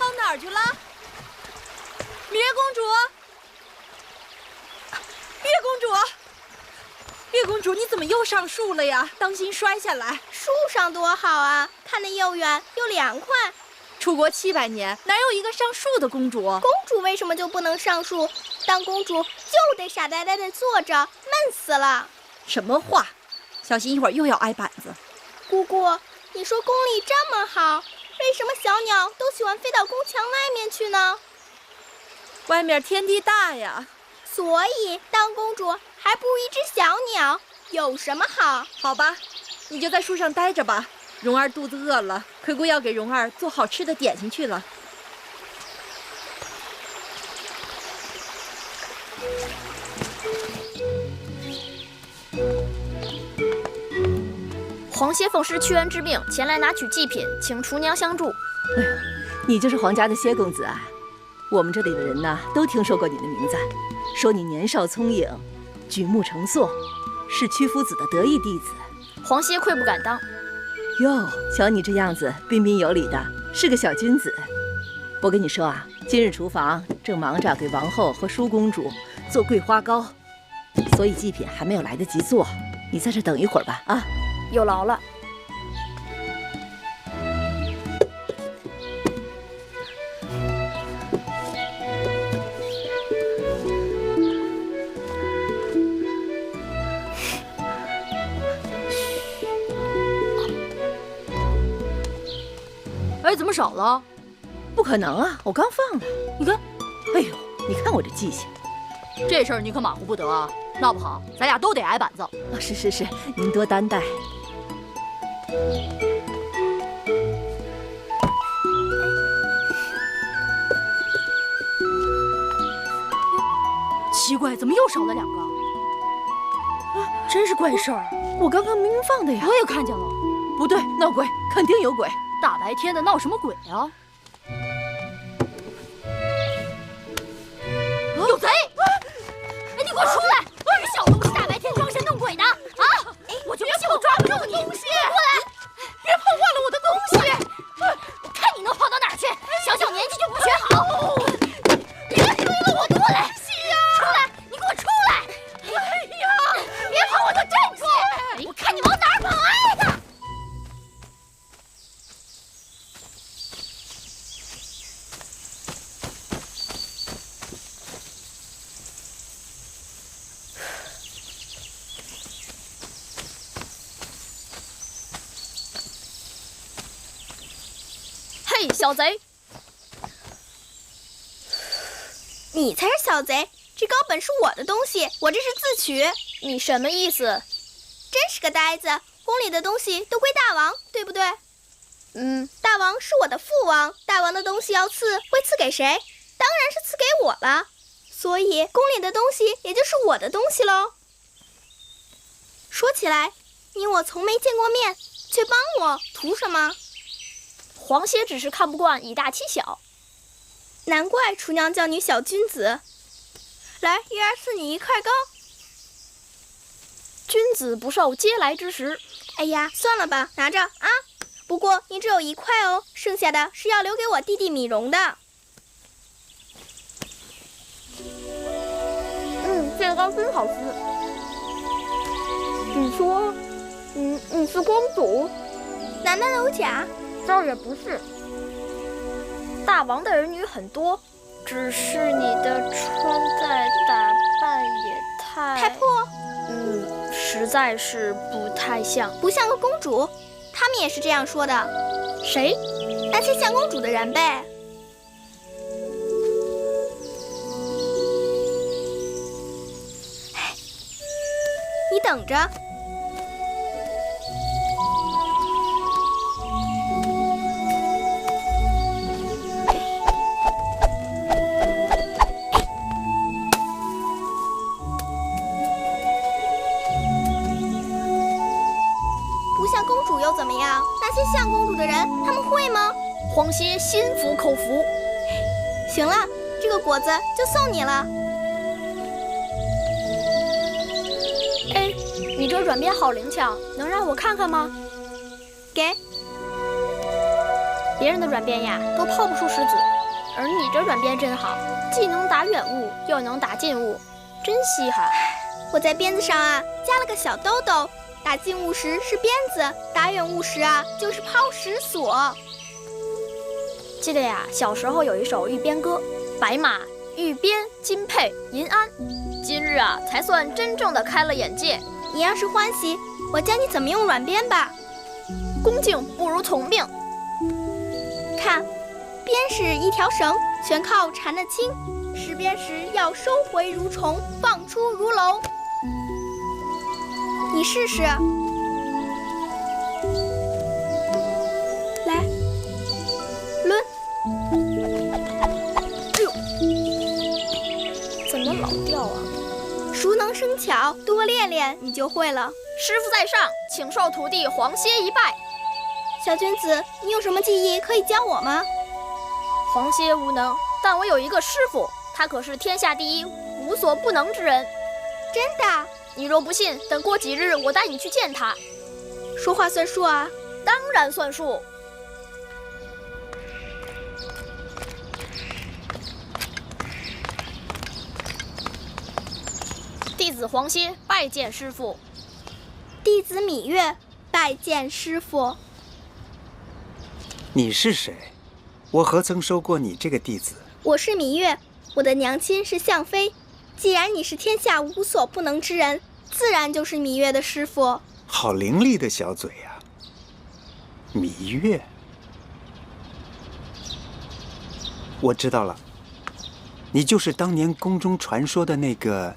跑哪儿去了？月公主，月公主，月公主，你怎么又上树了呀？当心摔下来。树上多好啊，看得又远又凉快。出国700年，哪有一个上树的公主？公主为什么就不能上树？当公主就得傻呆呆地坐着，闷死了。什么话？小心一会儿又要挨板子。姑姑，你说宫里这么好，为什么小鸟都喜欢飞到宫墙外面去呢？外面天地大呀。所以当公主还不如一只小鸟，有什么好？好吧，你就在树上待着吧。蓉儿肚子饿了，葵姑要给蓉儿做好吃的点心去了。皇歇奉师屈恩之命前来拿取祭品，请厨娘相助。哎呀，你就是皇家的歇公子啊！我们这里的人呐，都听说过你的名字，说你年少聪颖，举目成诵，是屈夫子的得意弟子。皇歇愧不敢当。哟，瞧你这样子，彬彬有礼的，是个小君子。我跟你说啊，今日厨房正忙着给王后和舒公主做桂花糕，所以祭品还没有来得及做。你在这等一会儿吧，啊。有劳了。哎，怎么少了？不可能啊，我刚放了。你看，哎呦，你看我这记性。这事儿你可马虎不得啊，闹不好咱俩都得挨板子。啊，是，您多担待。奇怪，怎么又少了2个？真是怪事儿。我刚刚明明放的呀。我也看见了。不对，闹鬼，肯定有鬼。大白天的闹什么鬼啊？有贼！哎，你给我出来！你小东西大白天装神弄鬼的啊！我就不信我抓不住你！过来！别碰坏了我的东西！我看你能跑到哪儿去！小年纪就不学好！别推了我！过来！出来！你给我出来！哎呀！别跑，我就站住！我看你往哪儿跑！哎呀！嘿，小贼！你才是小贼！这糕本是我的东西，我这是自取。你什么意思？真是个呆子！宫里的东西都归大王，对不对？大王是我的父王，大王的东西要赐，会赐给谁？当然是赐给我了。所以宫里的东西也就是我的东西喽。说起来，你我从没见过面，却帮我，图什么？皇歇只是看不惯以大欺小。难怪厨娘叫你小君子。来，月儿赐你1块糕。君子不受嗟来之食。哎呀，算了吧，拿着啊。不过你只有1块哦，剩下的是要留给我弟弟米荣的。这糕真好吃。你说，你是公主？难道有假？倒也不是。大王的儿女很多，只是你的穿戴打扮也太破。实在是不太像，不像个公主。他们也是这样说的。谁？那些像公主的人呗。你等着。不像公主又怎么样？那些像公主的人，他们会吗？皇歇心服口服。行了，这个果子就送你了。哎，你这转变好灵巧，能让我看看吗？给。别人的软鞭呀都抛不出石子，而你这软鞭真好，既能打远物，又能打近物，真稀罕。我在鞭子上啊加了个小兜兜，打近物时是鞭子，打远物时啊就是抛石索。记得呀，小时候有一首玉鞭歌：白马、玉鞭、金佩、银鞍。今日啊，才算真正的开了眼界。你要是欢喜，我教你怎么用软鞭吧。恭敬不如从命。看，鞭是一条绳，全靠缠得轻。拾鞭时要收回如虫，放出如龙。你试试。来，抡。哎呦，怎么老掉啊？熟能生巧，多练练你就会了。师傅在上，请受徒弟黄歇一拜。小君子，你有什么技艺可以教我吗？黄歇无能，但我有一个师傅，他可是天下第一，无所不能之人。真的？你若不信，等过几日我带你去见他。说话算数啊？当然算数。弟子黄歇拜见师傅。弟子芈月拜见师傅。你是谁？我何曾收过你这个弟子？我是芈月，我的娘亲是向妃。既然你是天下无所不能之人，自然就是芈月的师傅。好伶俐的小嘴呀，芈月。我知道了，你就是当年宫中传说的那个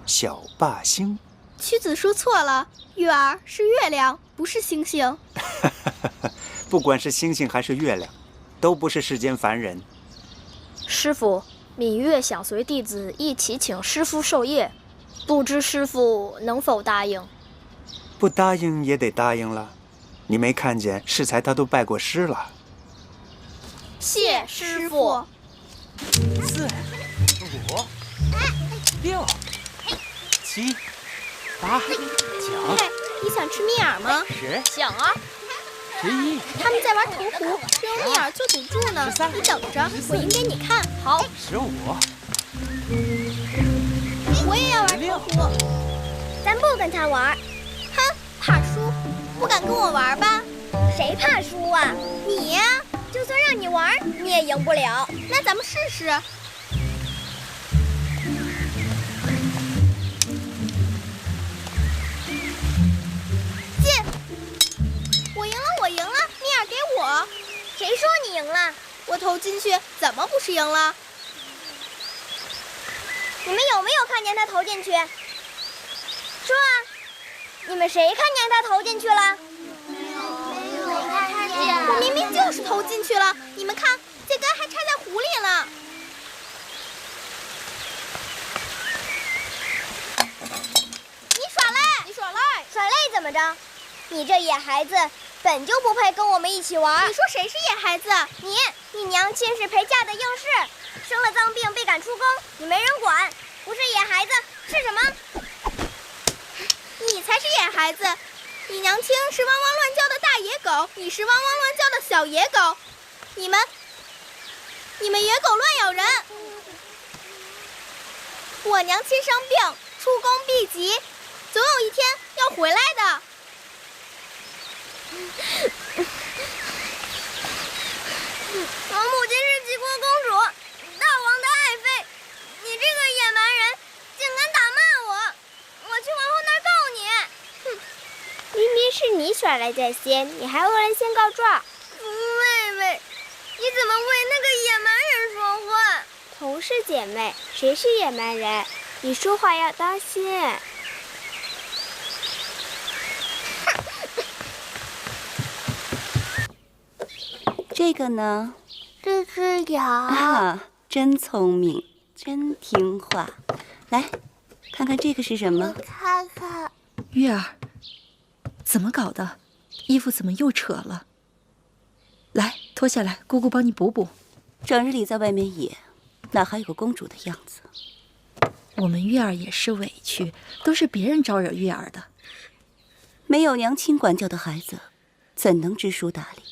小霸星。屈子说错了，月儿是月亮，不是星星。不管是星星还是月亮，都不是世间凡人。师傅，芈月想随弟子一起请师傅授业，不知师傅能否答应？不答应也得答应了。你没看见适才他都拜过师了。谢师傅。4、5、6、7、8、9、嘿，你想吃蜜饵吗10、想啊。11、他们在玩投壶，正用蜜饵做赌注呢。你等着，我赢给你看。好。15、我也要玩投壶。咱不跟他玩。哼，怕输，不敢跟我玩吧？谁怕输啊？你呀，就算让你玩，你也赢不了。那咱们试试。进！我赢了，我赢了，蜜饵给我。谁说你赢了？我投进去，怎么不是赢了？你们有没有看见他投进去？说啊，你们谁看见他投进去了？没看见。我明明就是投进去了，你们看，这根还插在壶里了。你耍赖！你耍赖！耍赖怎么着？你这野孩子本就不配跟我们一起玩。你说谁是野孩子？你娘亲是陪嫁的应试，生了脏病被赶出宫，你没人管，不是野孩子是什么？你才是野孩子！你娘亲是汪汪乱叫的大野狗，你是汪汪乱叫的小野狗，你们野狗乱咬人！我娘亲生病，出宫避疾，总有一天要回来的。我母亲是齐国公主，大王的爱妃，你这个野蛮人竟敢打骂我，我去王后那儿告你！哼，明明是你耍赖在先，你还恶人先告状。妹妹，你怎么为那个野蛮人说话？同是姐妹，谁是野蛮人？你说话要当心。这个呢？这只羊啊，真聪明，真听话。来，看看这个是什么？看看。月儿，怎么搞的？衣服怎么又扯了？来，脱下来，姑姑帮你补补。整日里在外面野，哪还有个公主的样子？我们月儿也是委屈，都是别人招惹月儿的。没有娘亲管教的孩子，怎能知书达理？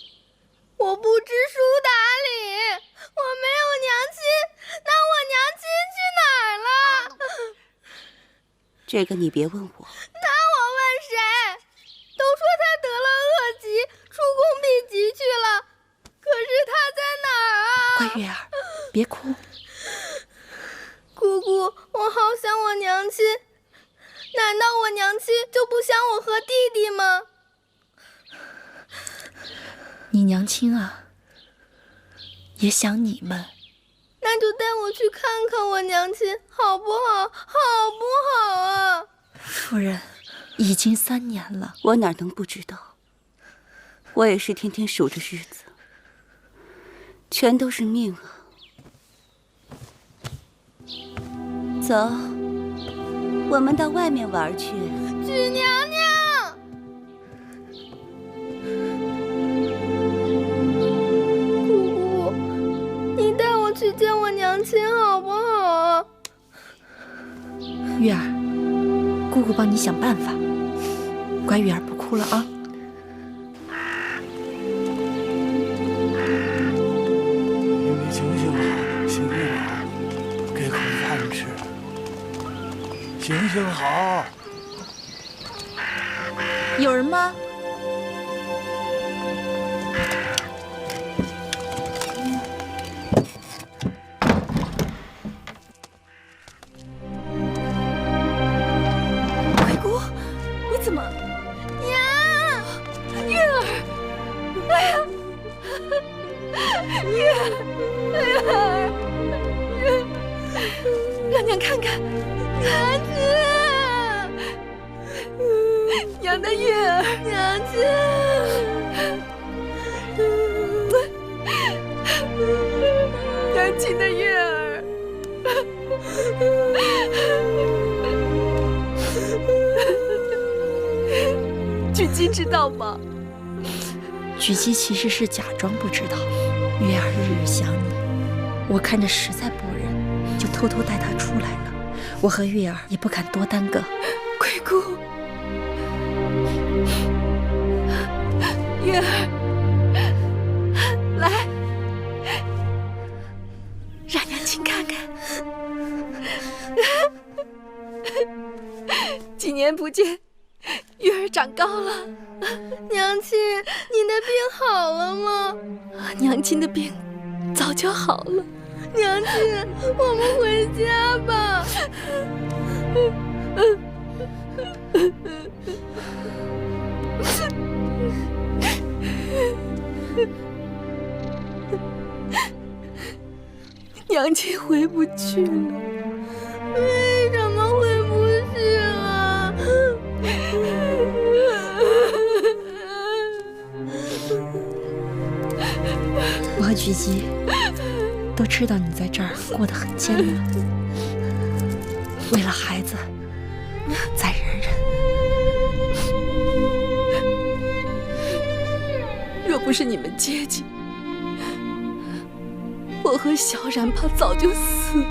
我不知书达理，我没有娘亲，那我娘亲去哪儿了？这个你别问我。那我问谁？都说他得了恶疾，出宫避疾去了，可是他在哪儿啊？乖月儿，别哭。姑姑，我好想我娘亲，难道我娘亲就不想我和弟弟吗？你娘亲啊，也想你们。那就带我去看看我娘亲，好不好？好不好啊？夫人，已经3年了。我哪能不知道？我也是天天数着日子，全都是命啊。走，我们到外面玩去。许娘娘，姑姑，你带我去见我娘亲好不好？月儿，姑姑帮你想办法。乖月儿，不哭了啊。你行行好，行行好，给口饭吃。行行好。有人吗？鬼姑，你怎么？娘，月儿，哎呀，月儿，让娘看看，娘亲，娘的月儿，娘亲，娘亲的月儿。狙击知道吗？狙击其实是假装不知道。月儿日日想你，我看着实在不忍，就偷偷带她出来了。我和月儿也不敢多耽搁。鬼姑，月儿，来，让娘亲看看。几年不见，月儿长高了。娘亲，你的病好了吗？娘亲的病早就好了。娘亲，我们回家吧。娘亲回不去了。为什么回不去了？我和狙击都知道你在这儿过得很艰难，为了孩子，再忍忍。若不是你们接济，我和小冉怕早就死了。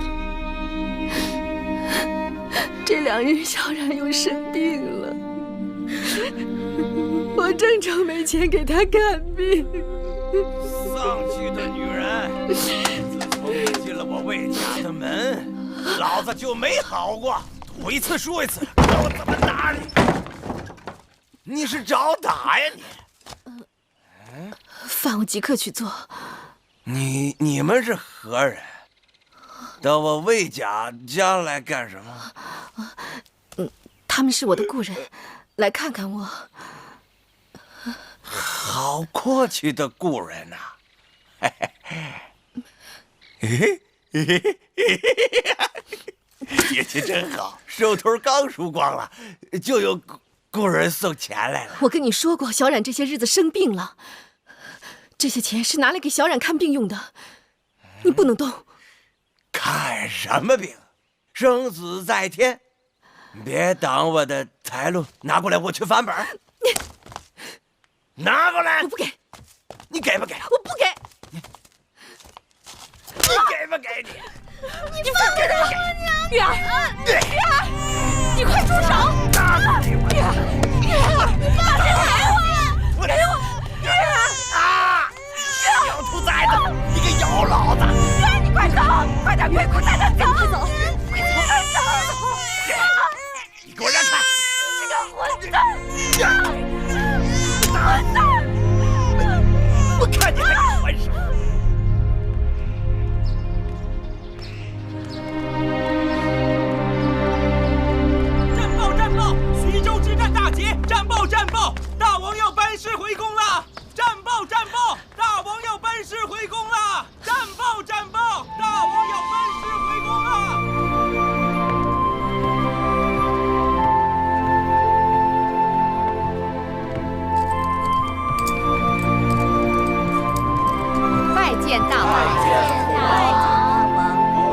这2日小冉又生病了，我正愁没钱给她看病。丧气的女人！自从你进了我魏家的门，老子就没好过。赌一次输一次，看我怎么打你！你是找打呀你？饭我即刻去做。你们是何人？到我魏家来干什么？他们是我的故人，来看看我。好阔气的故人呐！运气真好，手头刚输光了，就有故人送钱来了。我跟你说过，小冉这些日子生病了，这些钱是拿来给小冉看病用的，你不能动。看什么病？生死在天，别挡我的财路，拿过来，我去翻本。拿过来！我不给。你给不给？我不给。你给不给你？你放开我，娘！月儿，月儿，你快住手！月儿，你放开我！给我！月儿啊！月儿，见大王！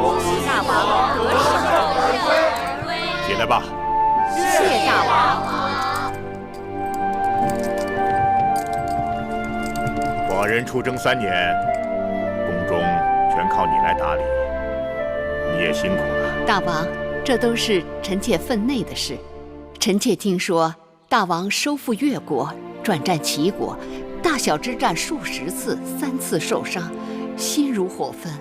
恭喜大王得胜！起来吧。谢大王。寡人出征3年，宫中全靠你来打理，你也辛苦了。大王，这都是臣妾分内的事。臣妾听说大王收复越国，转战齐国，大小之战数十次，3次受伤，心如火焚。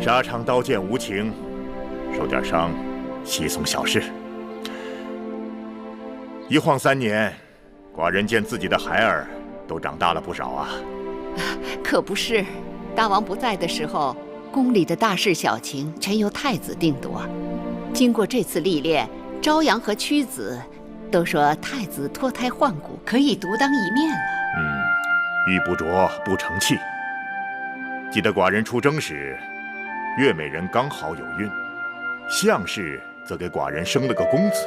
沙场刀剑无情，受点伤，稀松小事。一晃3年，寡人见自己的孩儿都长大了不少啊。可不是，大王不在的时候，宫里的大事小情全由太子定夺。经过这次历练，朝阳和屈子都说太子脱胎换骨，可以独当一面了。玉不琢不成器。记得寡人出征时，月美人刚好有孕，项氏则给寡人生了个公子。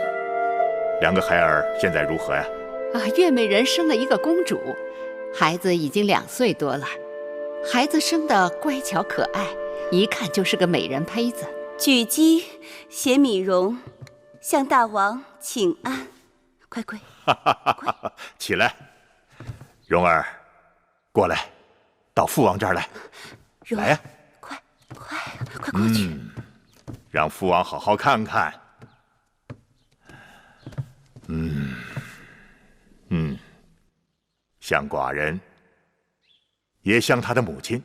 2个孩儿现在如何呀？月美人生了一个公主，孩子已经2岁多了。孩子生得乖巧可爱，一看就是个美人胚子。举鸡携米荣，向大王请安。快快，起来，蓉儿，过来，到父王这儿来。来呀，快过去。让父王好好看看。像寡人，也像他的母亲。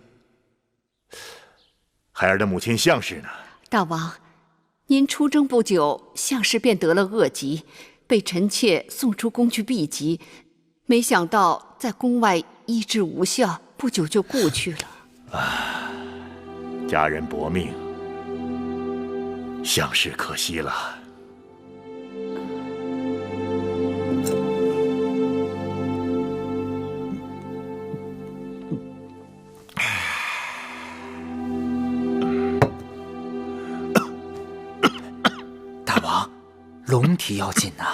孩儿的母亲项氏呢？大王，您出征不久，项氏便得了恶疾，被臣妾送出宫去避疾，没想到在宫外医治无效，不久就故去了。家人薄命，项氏可惜了。龙体要紧呐。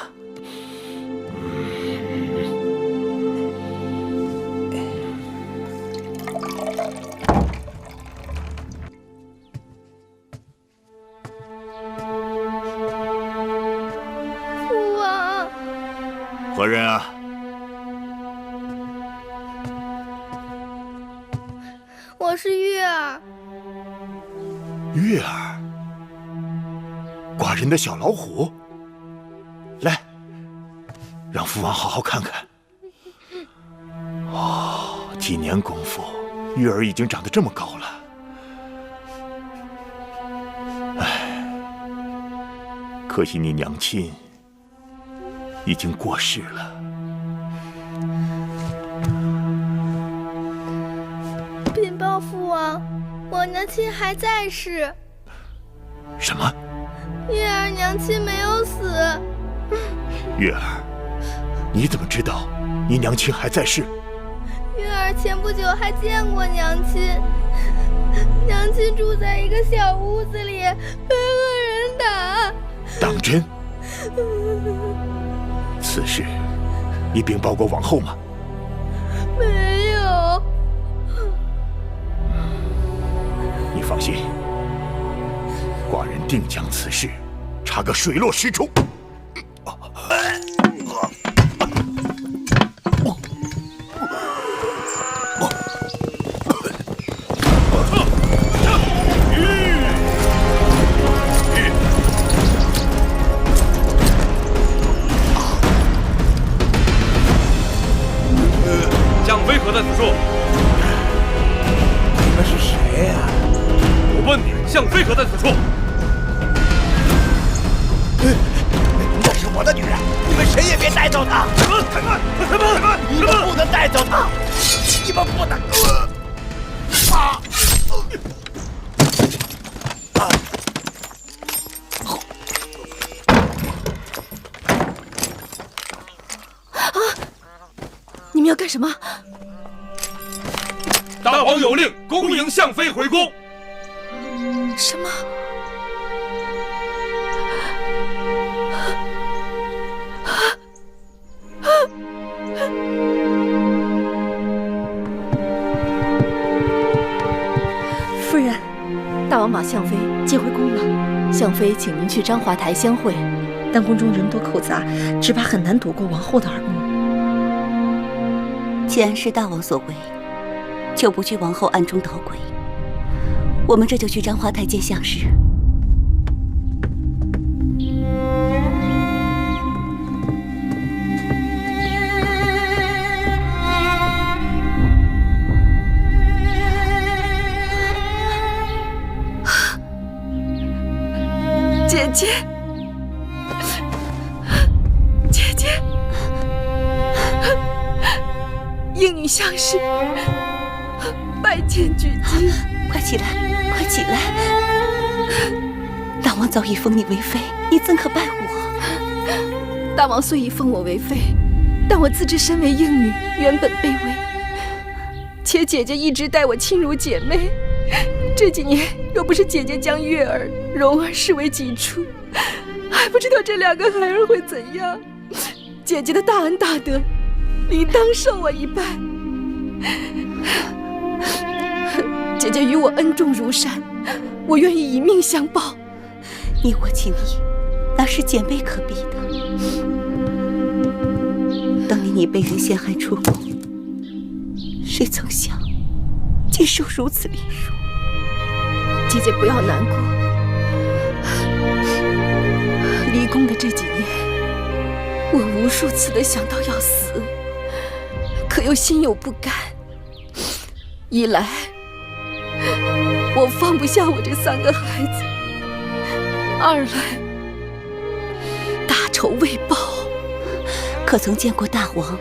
父王，何人啊？我是月儿。月儿，寡人的小老虎。来，让父王好好看看。几年功夫，月儿已经长得这么高了。可惜你娘亲已经过世了。禀报父王，我娘亲还在世。什么？月儿娘亲没有死。月儿，你怎么知道你娘亲还在世？月儿前不久还见过娘亲，娘亲住在一个小屋子里，被恶人打。当真？此事你禀报过王后吗？没有。你放心，寡人定将此事查个水落石出。向飞何在此处？你们是谁呀？我问你，向飞何在此处？那是我的女人，你们谁也别带走她！开门！你们不能带走她！你们不能！你们要干什么？大王有令，恭迎向飞回宫。什么？大王把向妃接回宫了，向妃请您去章华台相会，但宫中人多口杂，只怕很难躲过王后的耳目。既然是大王所为，就不惧王后暗中捣鬼。我们这就去章华台见相氏。姐姐，姐姐，应女相氏拜见举姬。快起来，快起来！大王早已封你为妃，你怎可拜我？大王虽已封我为妃，但我自知身为应女，原本卑微，且姐姐一直待我亲如姐妹。这几年，若不是姐姐将月儿、蓉儿视为己出，还不知道这2个孩儿会怎样。姐姐的大恩大德，理当受我一拜。姐姐与我恩重如山，我愿意以命相报。你我情谊，哪是姐妹可比的？当年你被人陷害出宫，谁曾想竟受如此凌辱？姐姐不要难过，离宫的这几年，我无数次的想到要死，可又心有不甘。一来，我放不下我这3个孩子；二来，大仇未报。可曾见过大王？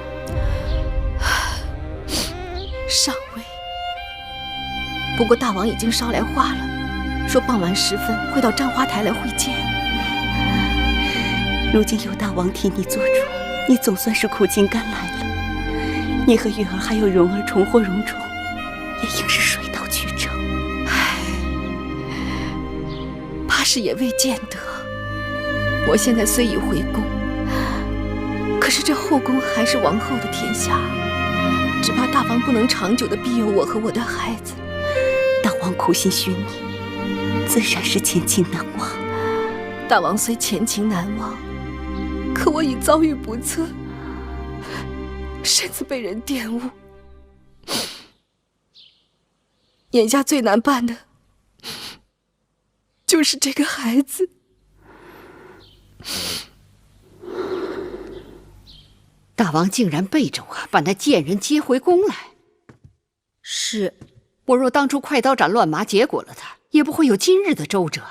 尚未。不过大王已经捎来话了，说傍晚时分会到章华台来会见。如今有大王替你做主，你总算是苦尽甘来了。你和月儿还有蓉儿重获荣宠，也应是水到渠成。唉，怕是也未见得。我现在虽已回宫，可是这后宫还是王后的天下，只怕大王不能长久的庇佑我和我的孩子。大王苦心许你，自然是前情难忘。大王虽前情难忘，可我已遭遇不测，身子被人玷污。眼下最难办的，就是这个孩子。大王竟然背着我把那贱人接回宫来。是，我若当初快刀斩乱麻结果了他，也不会有今日的周折。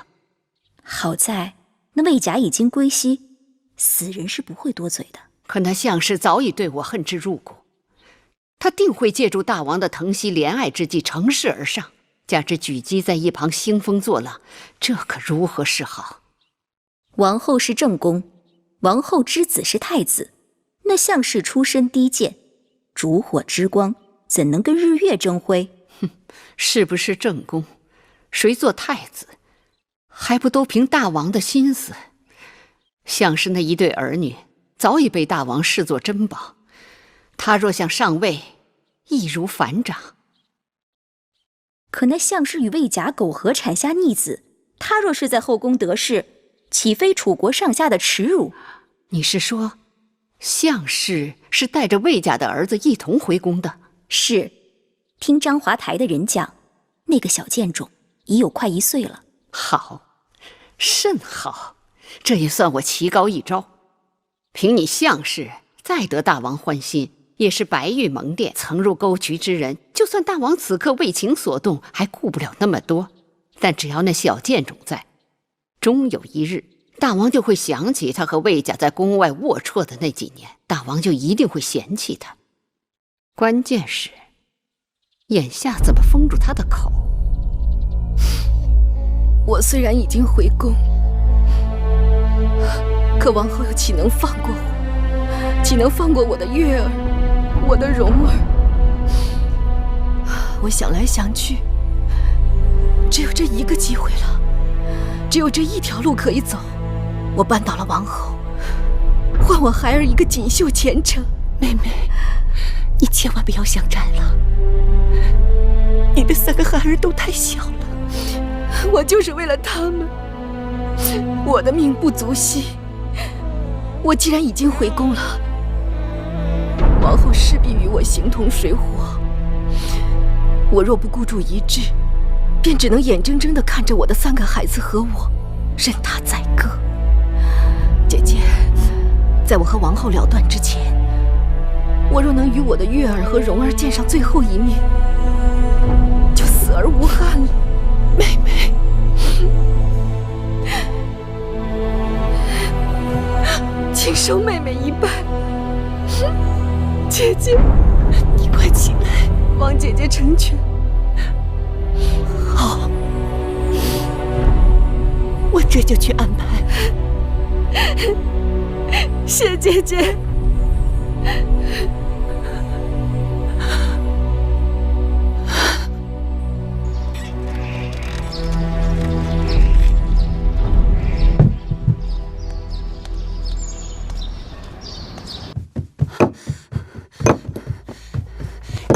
好在那魏甲已经归西，死人是不会多嘴的。可那项氏早已对我恨之入骨，他定会借助大王的疼惜怜爱之计乘势而上，加之举姬在一旁兴风作浪，这可如何是好？王后是正宫，王后之子是太子，那项氏出身低贱，烛火之光怎能跟日月争辉？哼，是不是正宫，谁做太子，还不都凭大王的心思？项氏那一对儿女早已被大王视作珍宝，他若想上位，易如反掌。可那项氏与魏甲苟合产下逆子，他若是在后宫得势，岂非楚国上下的耻辱？你是说，项氏是带着魏家的儿子一同回宫的？是，听章华台的人讲，那个小贱种已有快1岁了。好，甚好，这也算我棋高一招。凭你项氏再得大王欢心，也是白玉蒙殿曾入沟渠之人，就算大王此刻为情所动，还顾不了那么多。但只要那小贱种在，终有一日，大王就会想起他和魏家在宫外龌龊的那几年，大王就一定会嫌弃他。关键是，眼下怎么封住他的口？我虽然已经回宫，可王后又岂能放过我？岂能放过我的月儿，我的蓉儿？我想来想去，只有这一个机会了，只有这一条路可以走。我扳倒了王后，换我孩儿一个锦绣前程。妹妹，你千万不要想窄了，你的3个孩儿都太小了。我就是为了他们。我的命不足惜，我既然已经回宫了，王后势必与我形同水火。我若不孤注一掷，便只能眼睁睁地看着我的3个孩子和我任他宰割。姐姐，在我和王后了断之前，我若能与我的月儿和蓉儿见上最后一面，就死而无憾了。妹妹，请收妹妹一半。姐姐，你快起来，王姐姐成全。好，我这就去安排。谢姐姐。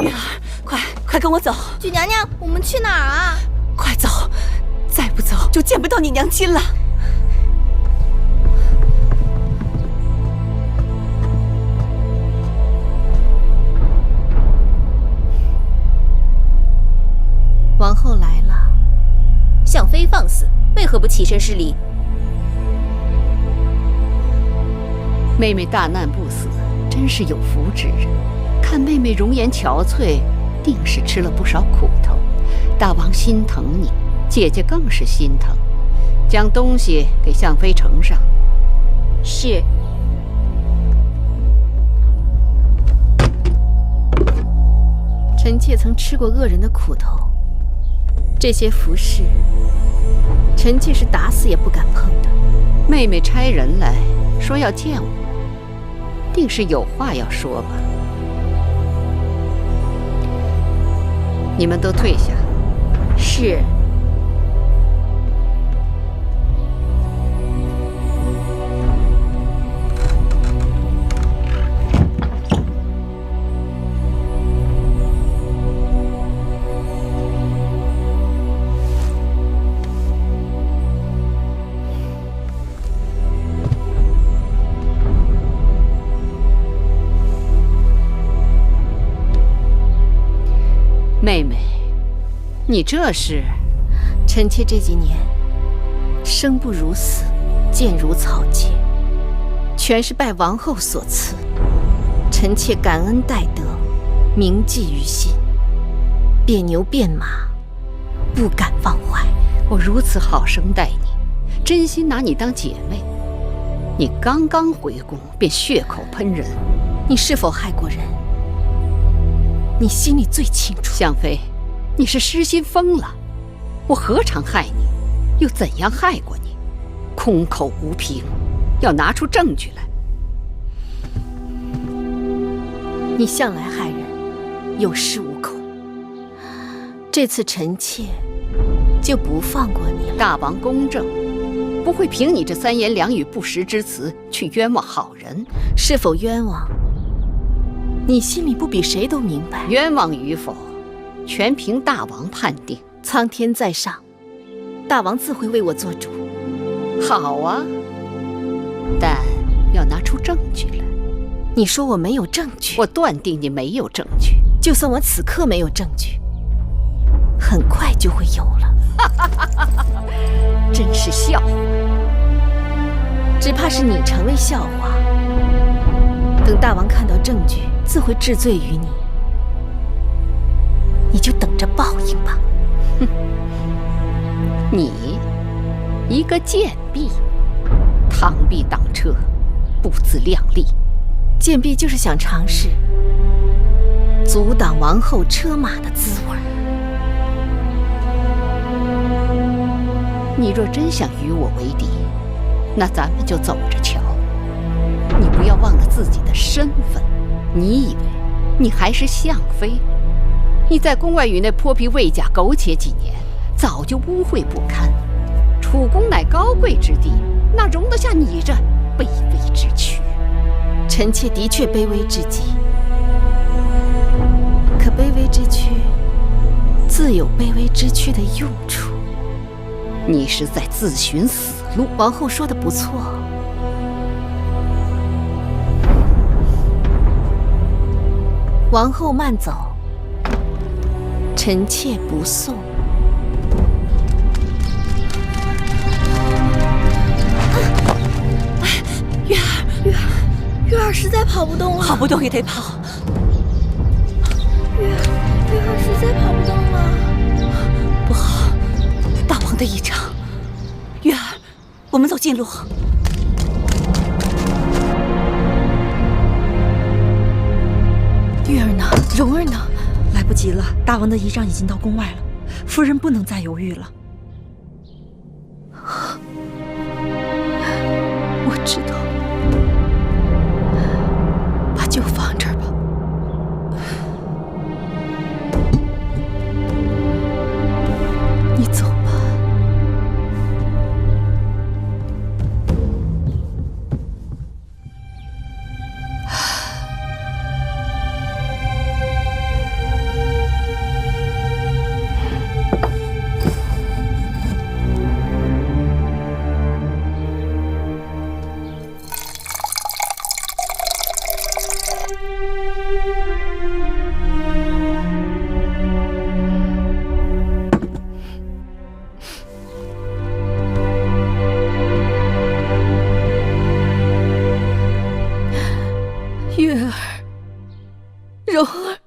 月儿，快跟我走！举娘娘，我们去哪儿啊？快走，再不走就见不到你娘亲了。王后来了，向妃放肆，为何不起身施礼？妹妹大难不死，真是有福之人。看妹妹容颜憔悴，定是吃了不少苦头。大王心疼你，姐姐更是心疼。将东西给向妃呈上。是。臣妾曾吃过恶人的苦头，这些服饰，臣妾是打死也不敢碰的。妹妹差人来说要见我，定是有话要说吧。你们都退下。是。妹妹，你这是？臣妾这几年生不如死，贱如草芥，全是拜王后所赐。臣妾感恩戴德，铭记于心，变牛变马，不敢忘怀。我如此好生待你，真心拿你当姐妹。你刚刚回宫便血口喷人，你是否害过人？你心里最清楚。向妃，你是失心疯了。我何尝害你，又怎样害过你？空口无凭，要拿出证据来。你向来害人，有恃无恐。这次臣妾就不放过你了。大王公正，不会凭你这3言2语不实之词去冤枉好人。是否冤枉？你心里不比谁都明白。冤枉与否，全凭大王判定。苍天在上，大王自会为我做主。好啊，但要拿出证据来。你说我没有证据？我断定你没有证据。就算我此刻没有证据，很快就会有了。真是笑话。只怕是你成为笑话。等大王看到证据，自会治罪于你。你就等着报应吧。哼，你一个贱婢，螳臂挡车，不自量力。贱婢就是想尝试阻挡王后车马的滋味。你若真想与我为敌，那咱们就走着瞧。你不要忘了自己的身份。你以为你还是相妃？你在宫外与那泼皮魏甲苟且几年，早就污秽不堪。楚宫乃高贵之地，哪容得下你这卑微之躯？臣妾的确卑微至极，可卑微之躯自有卑微之躯的用处。你是在自寻死路。王后说的不错。王后慢走，臣妾不送。月儿实在跑不动了，跑不动也得跑。月儿实在跑不动了，不好，大王的异常。月儿，我们走近路。月儿呢？蓉儿呢？来不及了，大王的仪仗已经到宫外了，夫人不能再犹豫了。我知道，把酒放这儿吧。你走吧。月儿，蓉儿，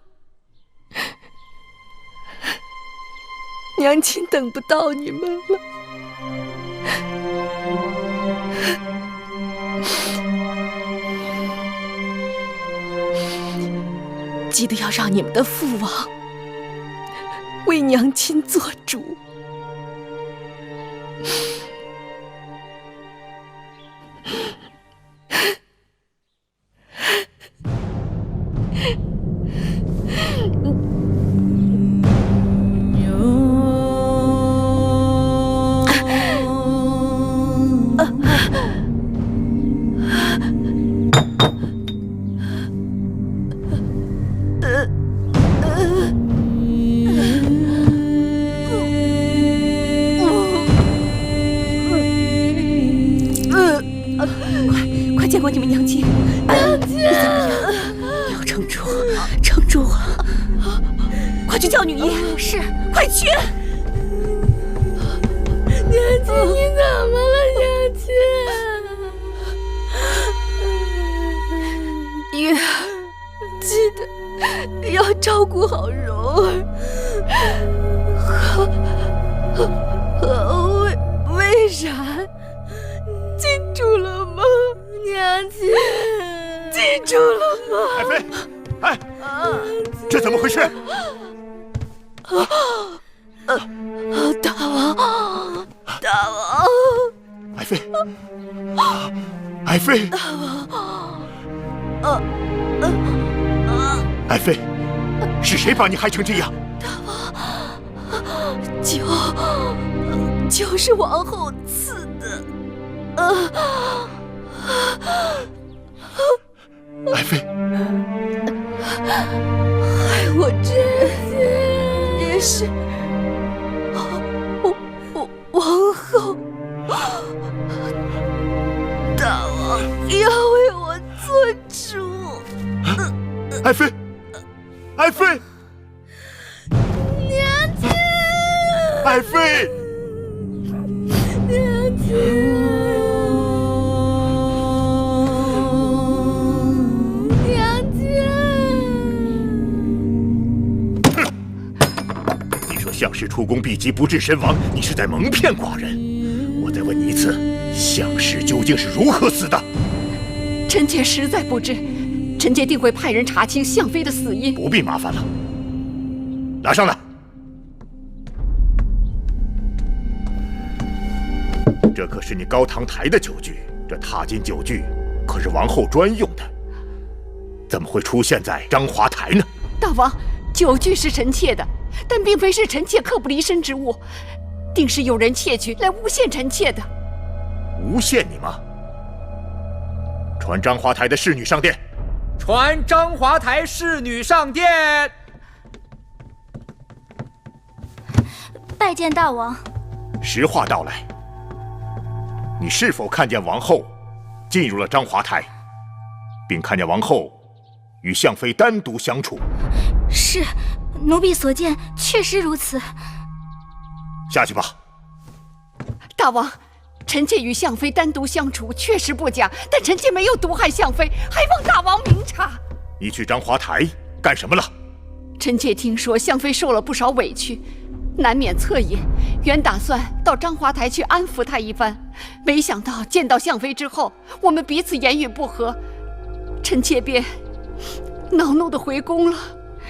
娘亲等不到你们了。记得要让你们的父王为娘亲做主。快见过你们娘亲！娘亲，你怎么样？你要撑住，撑住啊！快去叫女医！是，快去！娘亲，你怎么了，娘亲？月儿，记得要照顾好蓉儿。和魏然记住了吗？娘亲，记住了吗？爱妃，哎，这怎么回事？大王，大王，爱妃，爱妃，大王，爱妃，是谁把你害成这样？大王，酒是王后赐的。爱妃，害我这些也是王后。大王要为我做主。爱妃，爱妃，娘亲，爱妃，娘亲。项氏出宫避疾不治身亡，你是在蒙骗寡人。我再问你一次，项氏究竟是如何死的？臣妾实在不知，臣妾定会派人查清项妃的死因。不必麻烦了，拿上来。这可是你高堂台的酒具，这踏金酒具可是王后专用的，怎么会出现在章华台呢？大王，酒具是臣妾的，但并非是臣妾刻不离身之物，定是有人窃取来诬陷臣妾的。诬陷你吗？传章华台的侍女上殿。传章华台侍女上殿。拜见大王。实话道来，你是否看见王后进入了章华台，并看见王后与向妃单独相处？是，奴婢所见确实如此。下去吧。大王，臣妾与向妃单独相处确实不假，但臣妾没有毒害向妃，还望大王明察。你去章华台干什么了？臣妾听说向妃受了不少委屈，难免恻隐，原打算到章华台去安抚她一番，没想到见到向妃之后，我们彼此言语不合，臣妾便恼怒地回宫了。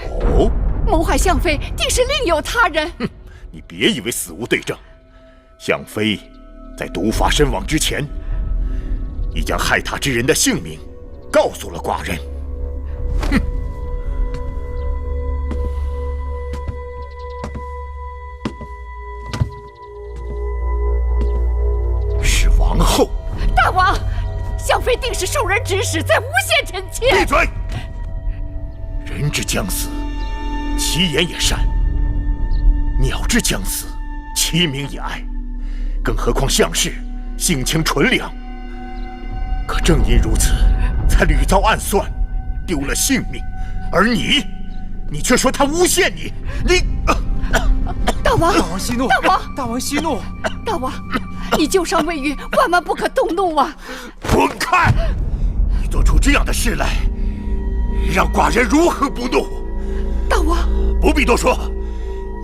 哦，谋害向妃定是另有他人。哼，你别以为死无对证，向妃在毒发身亡之前，已将害她之人的姓名告诉了寡人。哼！是王后。大王，向妃定是受人指使，在诬陷臣妾。闭嘴！人之将死，其言也善；鸟之将死，其鸣也哀。更何况向氏性情纯良，可正因如此，才屡遭暗算，丢了性命。而你却说他诬陷你，大王！大王息怒！大王！大王息怒！大王，你旧伤未愈，万万不可动怒啊！滚开！你做出这样的事来，让寡人如何不怒？大王，不必多说，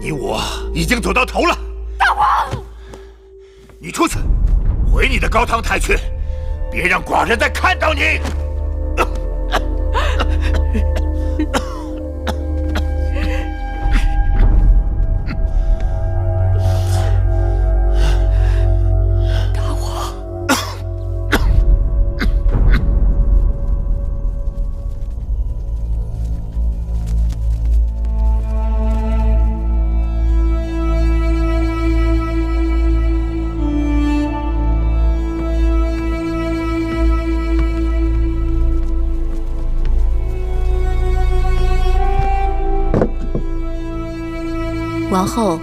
你我已经走到头了。大王，你出去，回你的高堂台去，别让寡人再看到你。王后，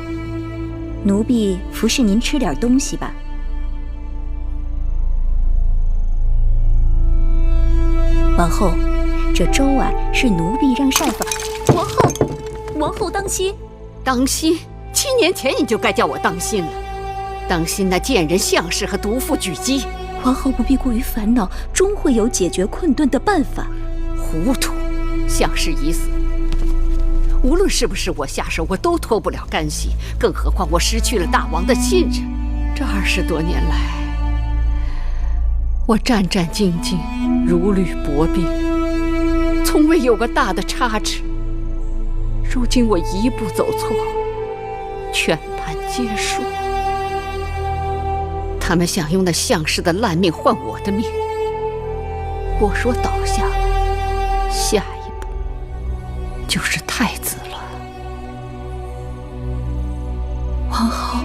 奴婢服侍您吃点东西吧。王后，这粥啊是奴婢让膳房。王后当心！当心！7年前你就该叫我当心了，当心那贱人向氏和毒妇狙击。王后不必过于烦恼，终会有解决困顿的办法。糊涂！向氏已死，无论是不是我下手，我都脱不了干系，更何况我失去了大王的信任。这20多年来，我战战兢兢，如履薄冰，从未有个大的差池。如今我一步走错，全盘皆输。他们想用那向氏的烂命换我的命，我若倒下了，下一步就是太子了。王后，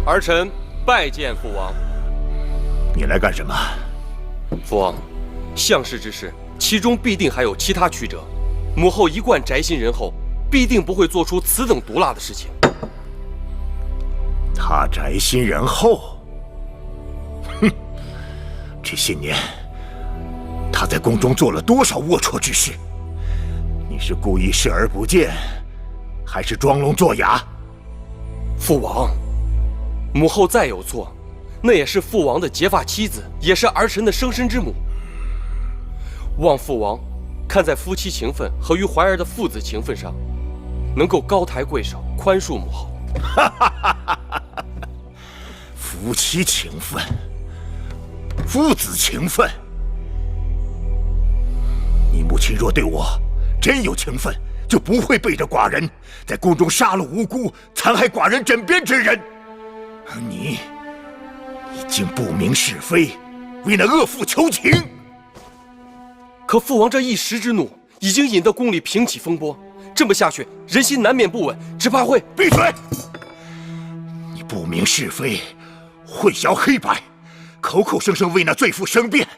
儿臣拜见父王。你来干什么？父王，向氏之事，其中必定还有其他曲折。母后一贯宅心仁厚，必定不会做出此等毒辣的事情。他宅心仁厚？哼！这些年，他在宫中做了多少龌龊之事？你是故意视而不见，还是装聋作哑？父王，母后再有错，那也是父王的结发妻子，也是儿臣的生身之母。望父王看在夫妻情分和与怀儿的父子情分上，能够高抬贵手，宽恕母后。夫妻情分，父子情分，你母亲若对我真有情分，就不会背着寡人在宫中杀戮无辜、残害寡人枕边之人。而你竟不明是非，为那恶妇求情。可父王这一时之怒，已经引得宫里平起风波。这么下去，人心难免不稳，只怕会……闭嘴！你不明是非，混淆黑白，口口声声为那罪妇申辩，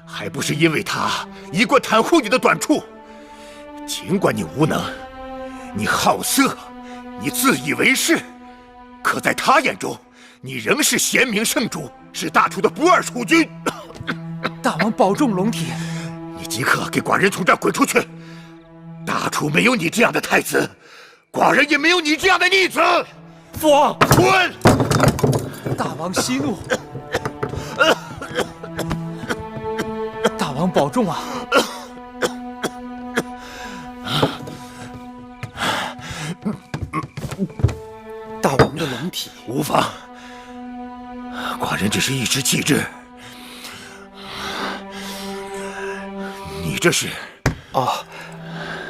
还不是因为他一贯袒护你的短处？尽管你无能，你好色，你自以为是，可在他眼中，你仍是贤明圣主，是大楚的不二储君。大王保重龙体。你即刻给寡人从这儿滚出去！大楚没有你这样的太子，寡人也没有你这样的逆子。父王，滚！大王息怒。大王保重啊！大王的龙体无妨，寡人只是一时气滞。你这是？哦，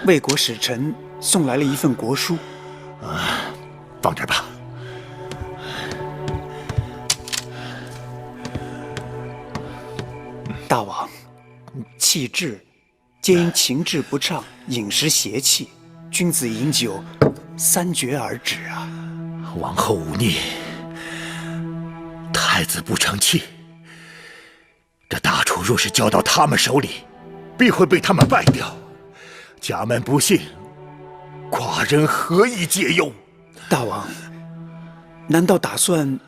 魏国使臣送来了一份国书。放这儿吧。大王，气滞，皆因情志不畅，饮食邪气，君子饮酒3绝而止啊。王后忤逆，太子不成器。这大楚若是交到他们手里，必会被他们败掉。家门不幸，寡人何以解忧？大王，难道打算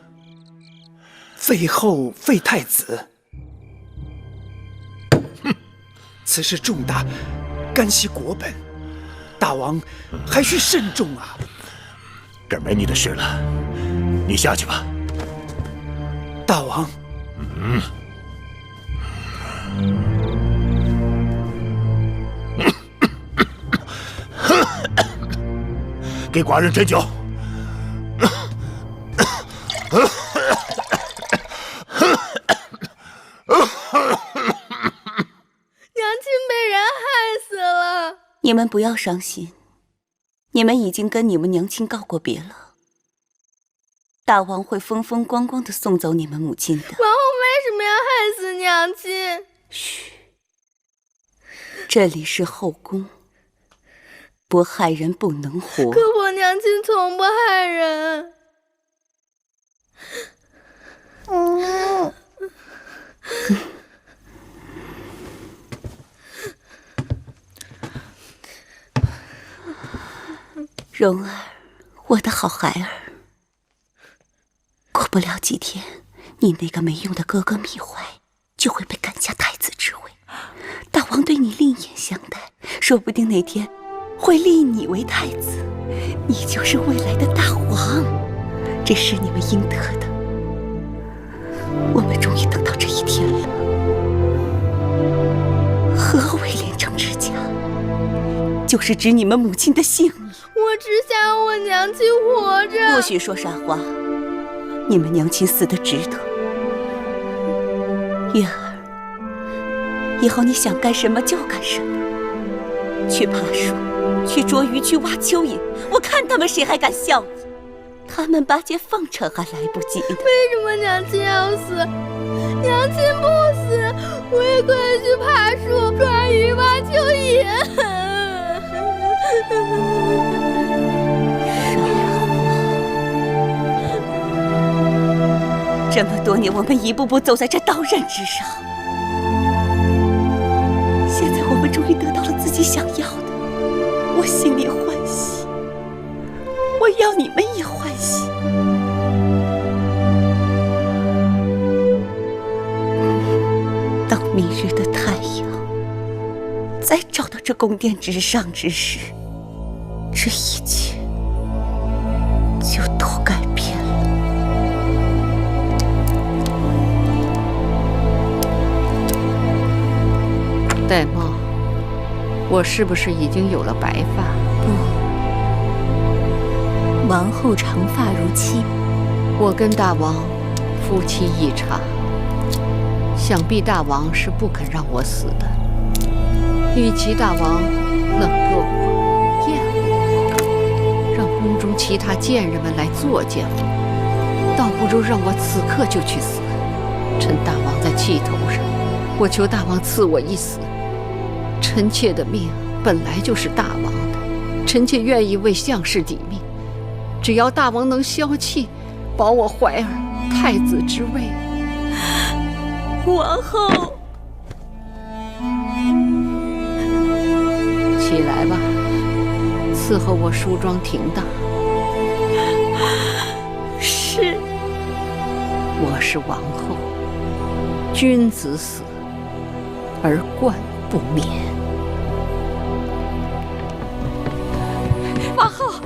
废后废太子？哼，此事重大，干系国本，大王还需慎重啊！这儿没你的事了，你下去吧。大王。给寡人斟酒。娘亲被人害死了。你们不要伤心，你们已经跟你们娘亲告过别了。大王会风风光光的送走你们母亲的。王后为什么要害死娘亲？嘘，这里是后宫，不害人不能活。可我娘亲从不害人。蓉儿，我的好孩儿，过不了几天，你那个没用的哥哥米怀就会被赶下太子之位。大王对你另眼相待，说不定哪天会立你为太子，你就是未来的大王，这是你们应得的。我们终于等到这一天了。何为连城之家？就是指你们母亲的性命。我只想要我娘亲活着。不许说傻话，你们娘亲死得值得。月儿，以后你想干什么就干什么，去爬树，去捉鱼，去挖蚯蚓，我看他们谁还敢笑你。他们巴结奉承还来不及呢。为什么娘亲要死？娘亲不死，我也可以去爬树、抓鱼、挖蚯蚓。这么多年，我们一步步走在这刀刃之上，现在我们终于得到了自己想要的，我心里欢喜，我要你们也欢喜。当明日的太阳再照到这宫殿之上之时，这一切就都改变了。戴帽，我是不是已经有了白发？不，王后长发如漆。我跟大王夫妻一场，想必大王是不肯让我死的。与其大王冷落我、厌我，让宫中其他贱人们来作践我，倒不如让我此刻就去死。趁大王在气头上，我求大王赐我一死，臣妾的命本来就是大王的，臣妾愿意为项氏抵命，只要大王能消气，保我怀儿太子之位。王后，起来吧，伺候我梳妆停当。是。我是王后，君子死而冠不免。王后，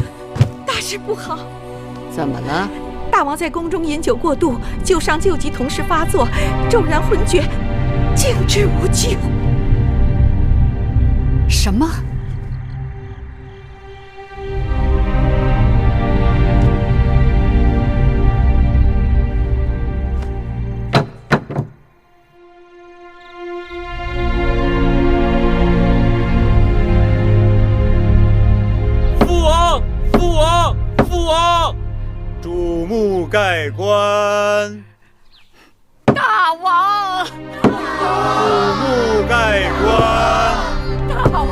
大事不好！怎么了？大王在宫中饮酒过度，旧伤旧疾同时发作，骤然昏厥，竟至无救。什么？注目盖棺！大王！注目盖棺！大王！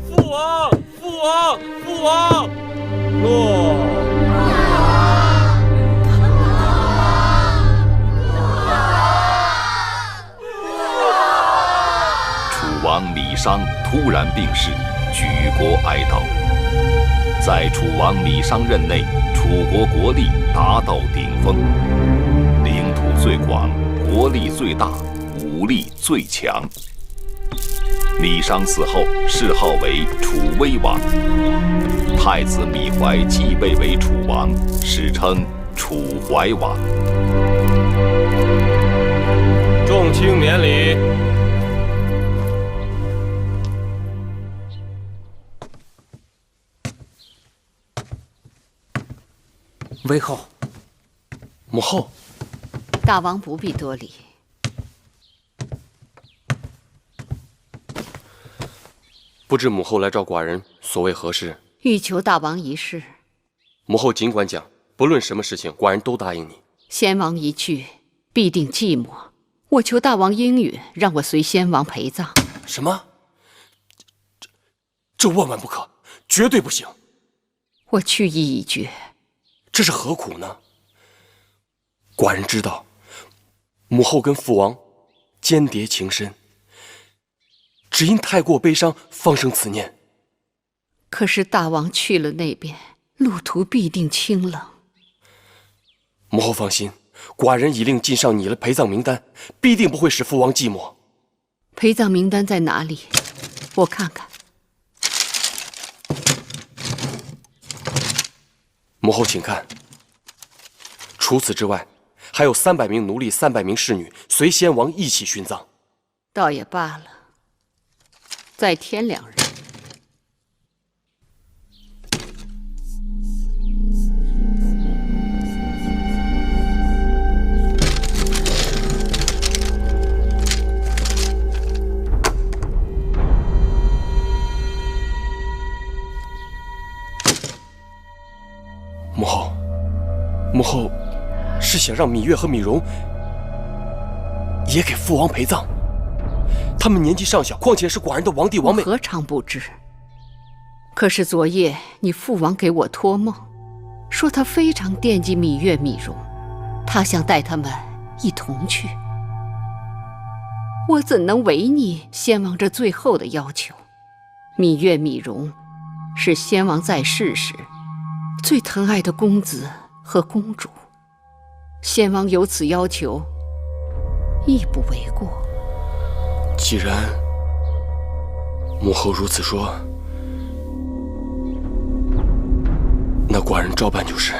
父王！父王！父王！诺！楚王李商突然病逝，举国哀悼。在楚王李商任内，楚国国力达到顶峰，领土最广，国力最大，武力最强。李商死后，谥号为楚威王。太子芈怀继位为楚王，史称楚怀王。众卿免礼。微后，母后，大王不必多礼。不知母后来找寡人所为何事？欲求大王一事。母后尽管讲，不论什么事情，寡人都答应你。先王一去，必定寂寞。我求大王应允，让我随先王陪葬。什么？这万万不可，绝对不行！我去意已决。这是何苦呢？寡人知道，母后跟父王间谍情深，只因太过悲伤，方生此念。可是大王去了那边，路途必定清冷。母后放心，寡人已令晋上拟了陪葬名单，必定不会使父王寂寞。陪葬名单在哪里？我看看。母后请看，除此之外，还有300名奴隶、300名侍女随先王一起殉葬。倒也罢了，再添2人。母后是想让芈月和芈容也给父王陪葬。他们年纪尚小，况且是寡人的王弟王妹。我何尝不知？可是昨夜你父王给我托梦，说他非常惦记芈月、芈容，他想带他们一同去。我怎能违逆先王这最后的要求？芈月、芈容是先王在世时最疼爱的公子和公主，先王有此要求，亦不为过。既然母后如此说，那寡人照办就是。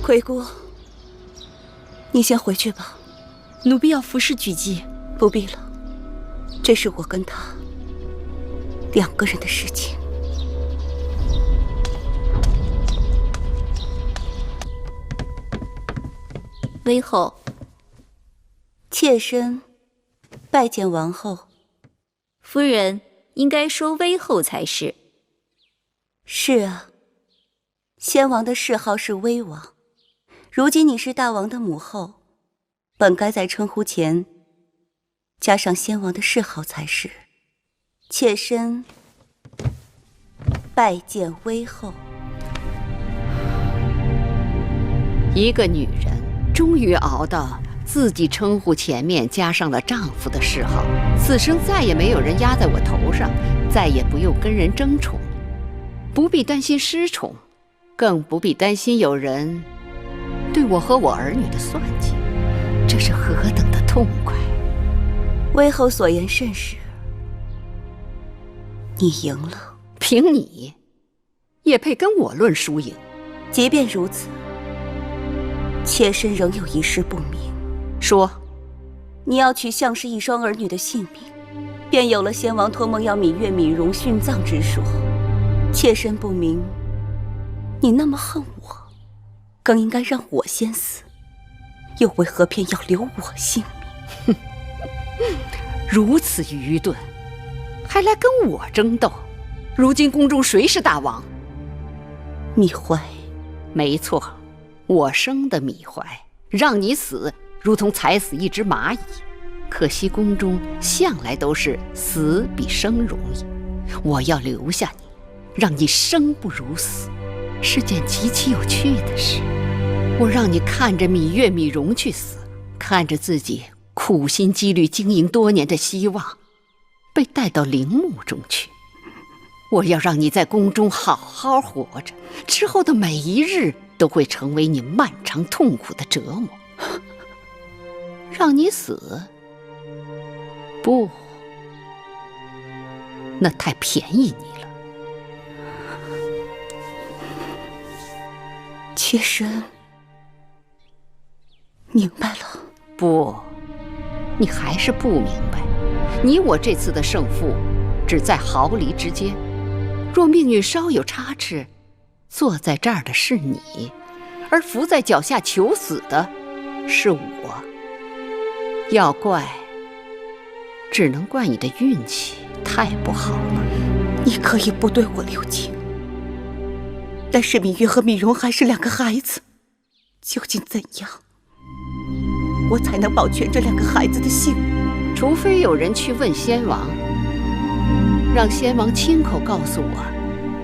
奎姑，你先回去吧。奴婢要服侍举姬。不必了，这是我跟他2个人的事情。微后，妾身拜见王后。夫人，应该说威后才是。是啊，先王的谥号是威王，如今你是大王的母后，本该在称呼前加上先王的谥号才是。妾身拜见威后。一个女人终于熬到自己称呼前面加上了丈夫的谥号，此生再也没有人压在我头上，再也不用跟人争宠，不必担心失宠，更不必担心有人对我和我儿女的算计，这是何等的痛快！威后所言甚是，你赢了。凭你，也配跟我论输赢？即便如此，妾身仍有一事不明。说，你要取项氏一双儿女的性命，便有了先王托梦要芈月、芈容殉葬之说。妾身不明，你那么恨我，更应该让我先死，又为何偏要留我性命？如此愚钝，还来跟我争斗？如今宫中谁是大王？芈怀。没错，我生的芈怀，让你死如同踩死一只蚂蚁。可惜宫中向来都是死比生容易，我要留下你，让你生不如死，是件极其有趣的事。我让你看着芈月、芈容去死，看着自己苦心积虑经营多年的希望被带到陵墓中去。我要让你在宫中好好活着，之后的每一日都会成为你漫长痛苦的折磨。让你死？不，那太便宜你了。妾身明白了。不，你还是不明白。你我这次的胜负只在毫厘之间，若命运稍有差池，坐在这儿的是你，而伏在脚下求死的是我。要怪，只能怪你的运气太不好了。你可以不对我留情，但是芈月和芈容还是两个孩子，究竟怎样，我才能保全这两个孩子的性命？除非有人去问先王，让先王亲口告诉我，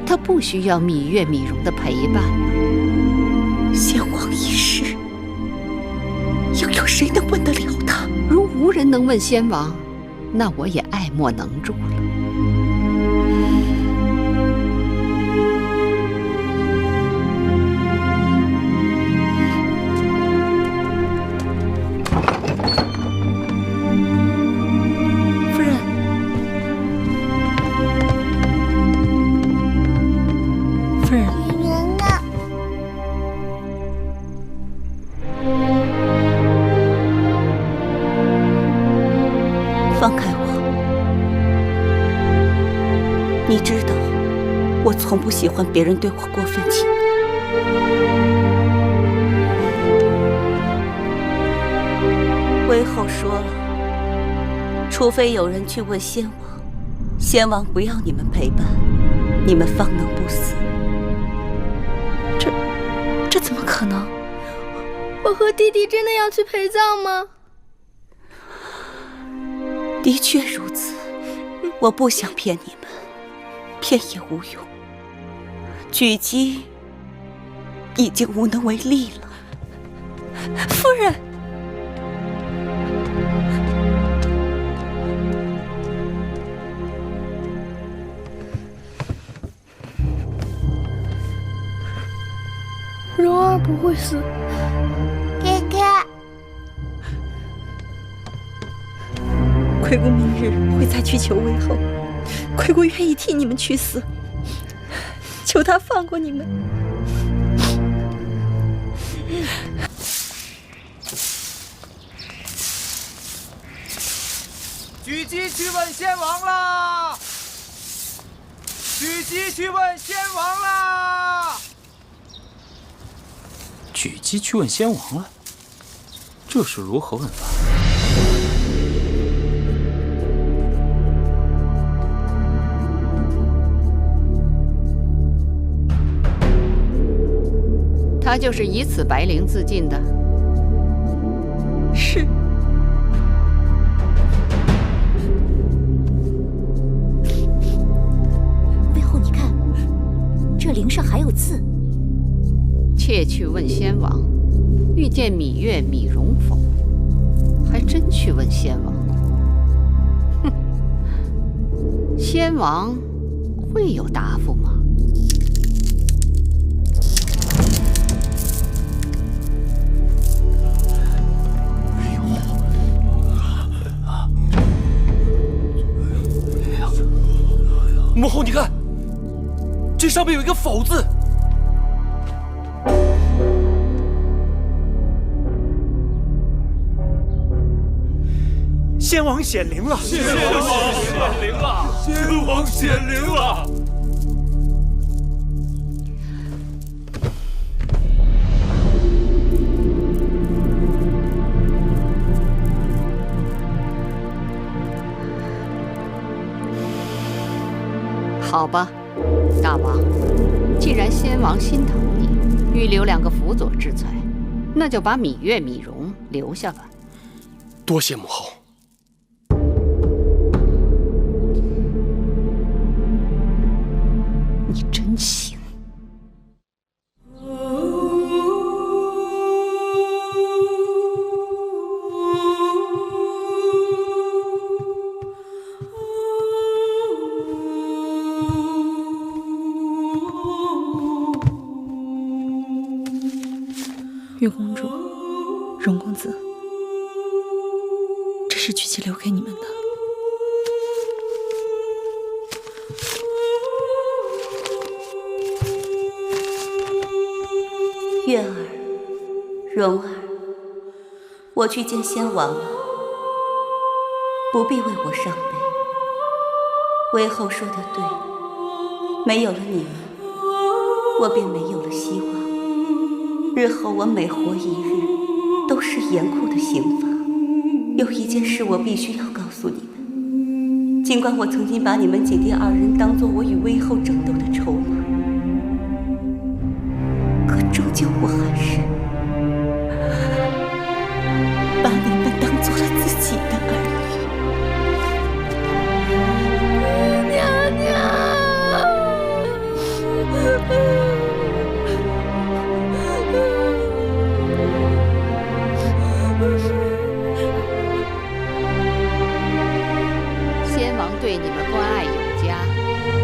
他不需要芈月、芈容的陪伴了。先王一世，又有谁能问得了他？如无人能问先王，那我也爱莫能助了。夫人，夫人，女人呢？放开我！你知道，我从不喜欢别人对我过分亲密。威后说了，除非有人去问先王，先王不要你们陪伴，你们方能不死。这怎么可能？我和弟弟真的要去陪葬吗？的确如此，我不想骗你们，骗也无用。举姬已经无能为力了。夫人，柔儿不会死。哥哥，亏姑明日会再去求威后，亏姑愿意替你们去死，求他放过你们。举姬去问先王啦！举姬去问先王啦！举姬去问先王了，这是如何问法？他就是以此白绫自尽的。是。背后你看，这绫上还有字。妾去问先王，遇见芈月、芈容否？还真去问先王。哼，先王会有答复吗？母后，你看，这上面有一个“否”字。先王显灵了！先王显灵了！先王显灵了！好吧，大王，既然先王心疼你，预留2个辅佐之才，那就把芈月、芈容留下吧。多谢母后。你真行。月公主，荣公子，这是菊姬留给你们的。月儿，蓉儿，我去见先王了，不必为我伤悲。微后说的对，没有了你们，我便没有了希望。日后我每活一日，都是严酷的刑罚。有一件事我必须要告诉你们，尽管我曾经把你们姐弟2人当作我与微后争斗的筹码，可终究我还是把你们当做了自己的儿女。娘娘。先王对你们关爱有加，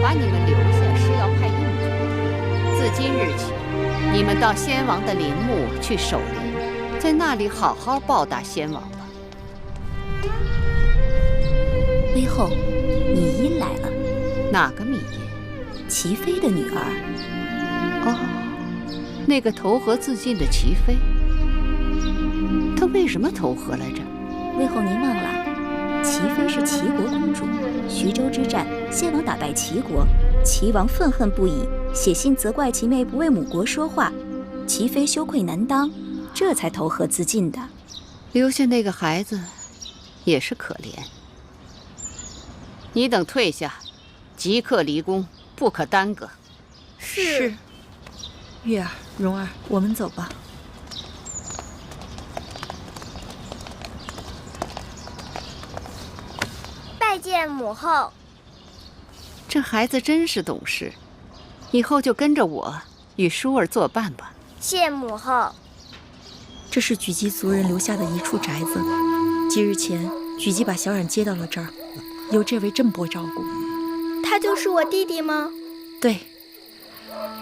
把你们留下是要派用处的。自今日起，你们到先王的陵墓去守灵，在那里好好报答先王吧。微后，芈音来了。哪个芈音？齐妃的女儿。哦，那个投河自尽的齐妃。她为什么投河来着？微后您忘了，齐妃是齐国公主。徐州之战，先王打败齐国，齐王愤恨不已，写信责怪齐妹不为母国说话，齐妃羞愧难当，这才投河自尽的。留下那个孩子，也是可怜。你等退下，即刻离宫，不可耽搁。是。月儿、蓉儿，我们走吧。拜见母后。这孩子真是懂事，以后就跟着我与舒儿作伴吧。谢母后。这是举姬族人留下的一处宅子，几日前举姬把小冉接到了这儿，由这位郑伯照顾。他就是我弟弟吗？对，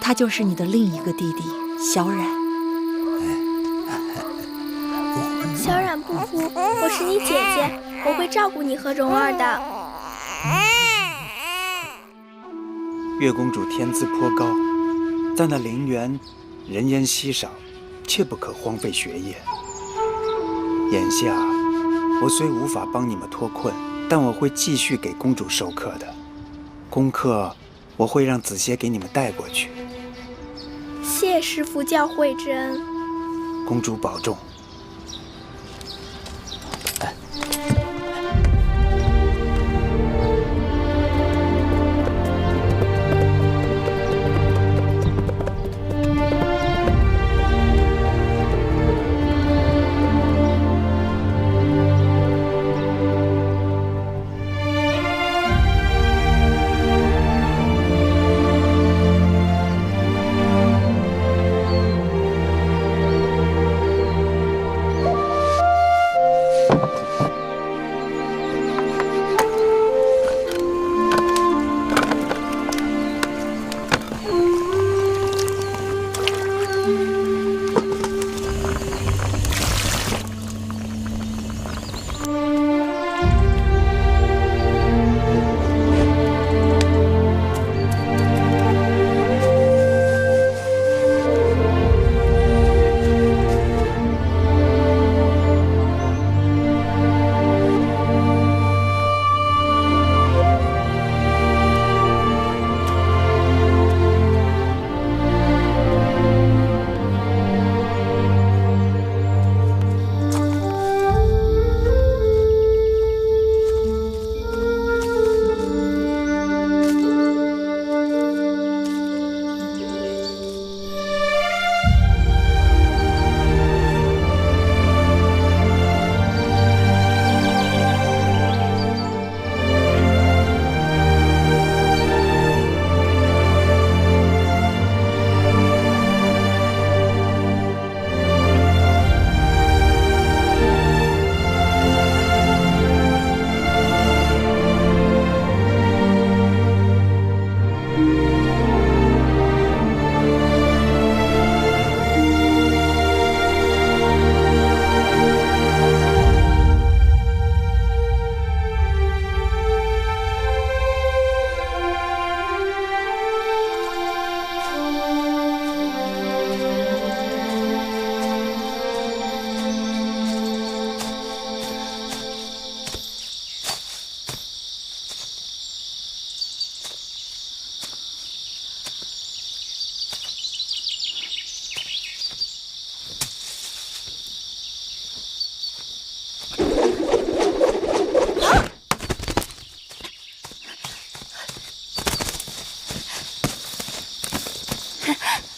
他就是你的另一个弟弟小冉。小冉不哭，我是你姐姐，我会照顾你和蓉儿的。月公主天资颇高，在那陵园人烟稀少，切不可荒废学业。眼下我虽无法帮你们脱困，但我会继续给公主授课的。功课我会让子歇给你们带过去。谢师父教诲之恩。公主保重。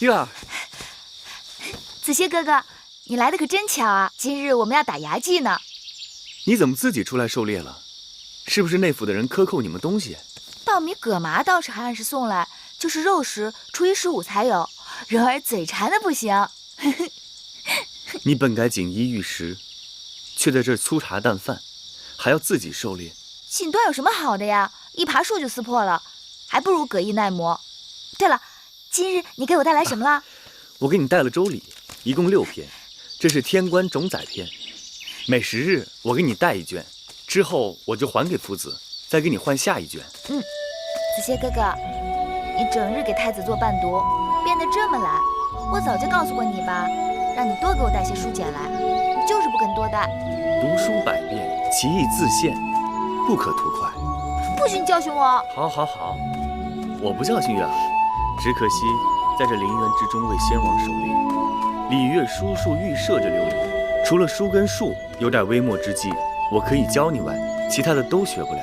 月儿，子歇哥哥，你来的可真巧啊！今日我们要打牙祭呢。你怎么自己出来狩猎了？是不是内府的人克扣你们东西？稻米葛麻倒是还按时送来，就是肉食初一十五才有。人儿嘴馋的不行。你本该锦衣玉食，却在这儿粗茶淡饭，还要自己狩猎。锦缎有什么好的呀？一爬树就撕破了，还不如葛衣耐磨。对了，今日你给我带来什么了？我给你带了周礼，一共6篇，这是天官种载篇。每10日我给你带1卷，之后我就还给夫子，再给你换下1卷。子歇哥哥，你整日给太子做伴读，编得这么懒，我早就告诉过你吧，让你多给我带些书简来，你就是不肯多带。读书百遍，其义自现，不可图快。不许你教训我！好，我不教训月儿，只可惜在这陵园之中为先王狩猎，礼乐书数御舍这6礼，除了书跟数有点微末之技，我可以教你外，其他的都学不了。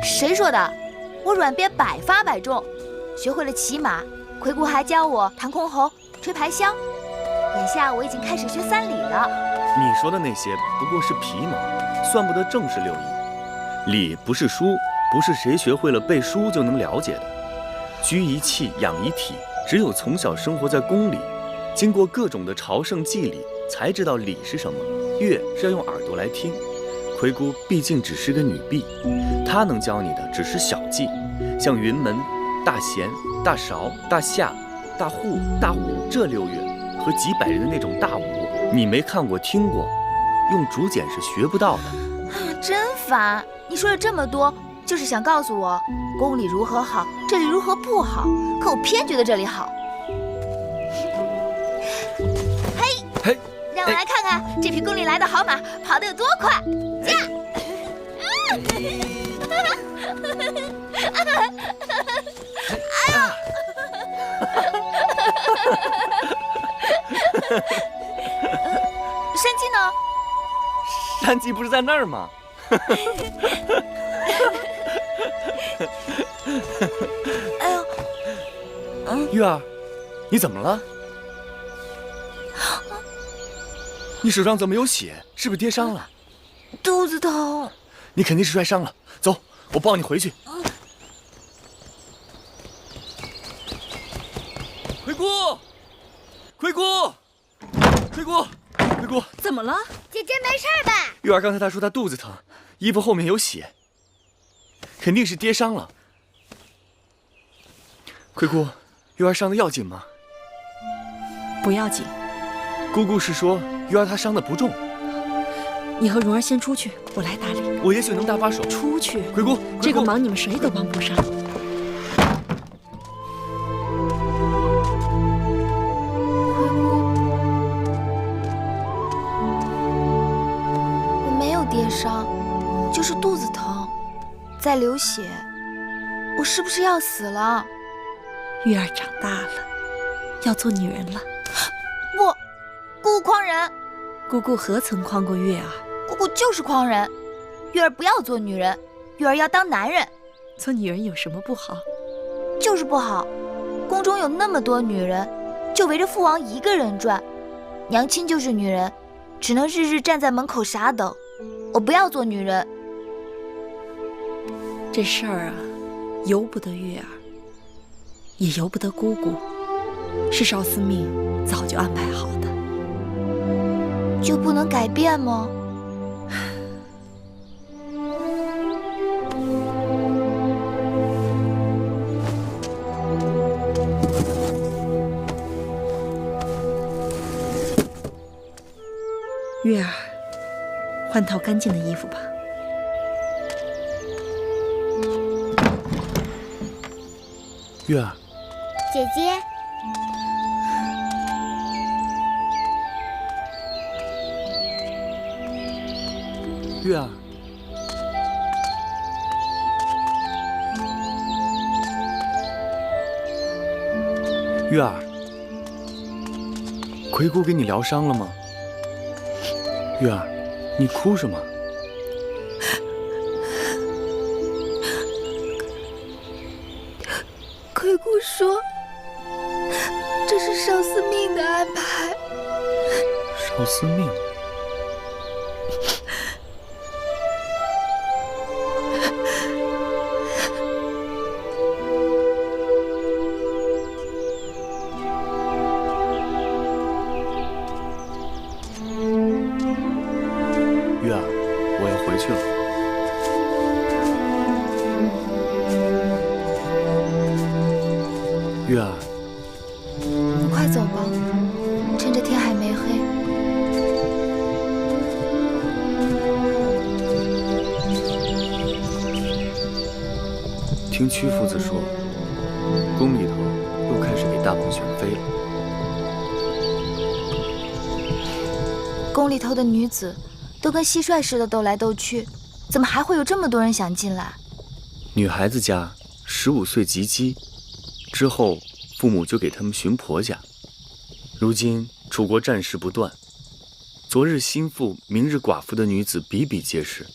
谁说的？我软鞭百发百中，学会了骑马，魁姑还教我弹箜篌、吹排箫。眼下我已经开始学3礼了。你说的那些不过是皮毛，算不得正式6艺。礼不是书，不是谁学会了背书就能了解的。居一气，养一体，只有从小生活在宫里，经过各种的朝圣祭礼，才知道礼是什么。乐是要用耳朵来听，魁姑毕竟只是个女婢，她能教你的只是小技，像云门、大弦、大勺、大夏、大户、大舞这6乐和几百人的那种大舞，你没看过听过，用竹简是学不到的。真烦！你说了这么多，就是想告诉我宫里如何好，这里如何不好，可我偏觉得这里好。嘿，让我来看看这匹宫里来的好马跑得有多快！驾！哎呀！山鸡呢？山鸡不是在那儿吗？哎呦，月儿，你怎么了？你手上怎么有血？是不是跌伤了？肚子疼。你肯定是摔伤了。走，我抱你回去。魁姑，魁姑，魁姑，魁姑，怎么了？姐姐没事吧？月儿刚才她说她肚子疼，衣服后面有血，肯定是跌伤了。魁姑，月儿伤的要紧吗？不要紧。姑姑是说月儿她伤的不重。你和蓉儿先出去，我来打理。我也许能搭把手。出去。魁姑，这个忙你们谁都帮不上。我没有跌伤，就是肚子疼，在流血。我是不是要死了？月儿长大了，要做女人了。不，姑姑诓人。姑姑何曾诓过月儿？姑姑就是诓人。月儿不要做女人，月儿要当男人。做女人有什么不好？就是不好。宫中有那么多女人，就围着父王一个人转。娘亲就是女人，只能日日站在门口傻等。我不要做女人。这事儿啊，由不得月儿，也由不得姑姑，是少司命早就安排好的。就不能改变吗？月儿，换套干净的衣服吧。月儿，姐姐，月儿，月儿，魁姑给你疗伤了吗？月儿，你哭什么？魁姑说，这是是少司命的安排。少司命。月儿，我要回去了。月儿，你快走吧，趁着天还没黑。听屈夫子说，宫里头又开始给大王选妃了。宫里头的女子都跟蟋蟀似的斗来斗去，怎么还会有这么多人想进来？女孩子家15岁及笄之后，父母就给他们寻婆家。如今楚国战事不断，昨日心腹、明日寡妇的女子比比皆是。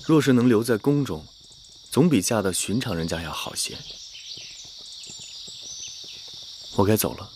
若是能留在宫中，总比嫁到寻常人家要好些。我该走了。